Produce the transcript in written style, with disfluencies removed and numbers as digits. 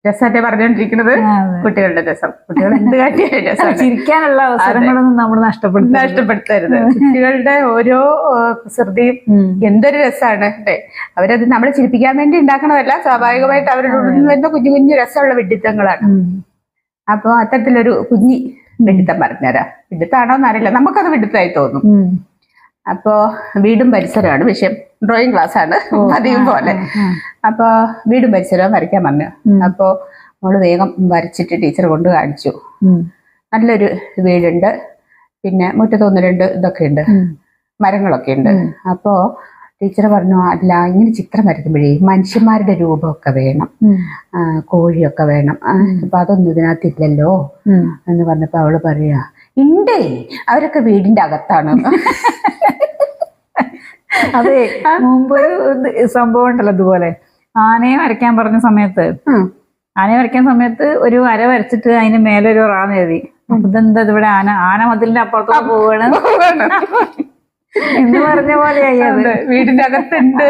രസമല്ലേ പറഞ്ഞോണ്ടിരിക്കുന്നത്? കുട്ടികളുടെ രസം. കുട്ടികൾ എന്ത് കാട്ടിയാലും രസം. ചിരിക്കാനുള്ള അവസരങ്ങളൊന്നും നമ്മൾ നഷ്ടപ്പെടുത്തരുത്. കുട്ടികളുടെ ഓരോ കുസൃതിയും എന്തൊരു രസമാണ് അല്ലേ. അവരത് നമ്മളെ ചിരിപ്പിക്കാൻ വേണ്ടി ഉണ്ടാക്കണതല്ല, സ്വാഭാവികമായിട്ട് അവരുടെ ഉള്ളിൽ നിന്ന് വരുന്ന കുഞ്ഞു കുഞ്ഞു രസമുള്ള വിഡിത്തങ്ങളാണ്. അപ്പൊ അത്തരത്തിലൊരു കുഞ്ഞി വിഡിത്തം പറഞ്ഞുതരാം. വിഡിത്താണോന്ന് അറിയില്ല, നമുക്കത് വിഡിത്തമായി തോന്നും. അപ്പോ വീടും പരിസരമാണ് വിഷയം. ഡ്രോയിങ് ക്ലാസ് ആണ് പതിവ് പോലെ. അപ്പൊ വീടും പരിസരവും വരയ്ക്കാൻ പറഞ്ഞു. അപ്പോ മോള് വേഗം വരച്ചിട്ട് ടീച്ചർ കൊണ്ട് കാണിച്ചു. നല്ലൊരു വീടുണ്ട്, പിന്നെ മുറ്റത്ത് 1-2 ഇതൊക്കെ ഉണ്ട്, മരങ്ങളൊക്കെ ഉണ്ട്. അപ്പോ ടീച്ചർ പറഞ്ഞു, അല്ല ഇങ്ങനെ ചിത്രം വരയ്ക്കുമ്പോഴേ മനുഷ്യന്മാരുടെ രൂപമൊക്കെ വേണം, കോഴിയൊക്കെ വേണം, അപ്പൊ അതൊന്നും ഇതിനകത്തില്ലല്ലോ എന്ന് പറഞ്ഞപ്പോ അവള് പറയാ, ഇണ്ടേ അവരൊക്കെ വീടിന്റെ അകത്താണ്. അതെ, മുമ്പൊരു സംഭവം ഉണ്ടല്ലോ ഇതുപോലെ. ആനയെ വരയ്ക്കാൻ പറഞ്ഞ സമയത്ത് ഒരു വര വരച്ചിട്ട് അതിന് മേലെ ഒരു റാന്ന് എഴുതി. അപ്പൊ ഇതെന്താ ഇവിടെ ആന മതിലിന്റെ അപ്പുറത്തോട്ട് പോവാണ് എന്ന് പറഞ്ഞ പോലെയായി. അത് വീടിന്റെ അകത്തുണ്ട്.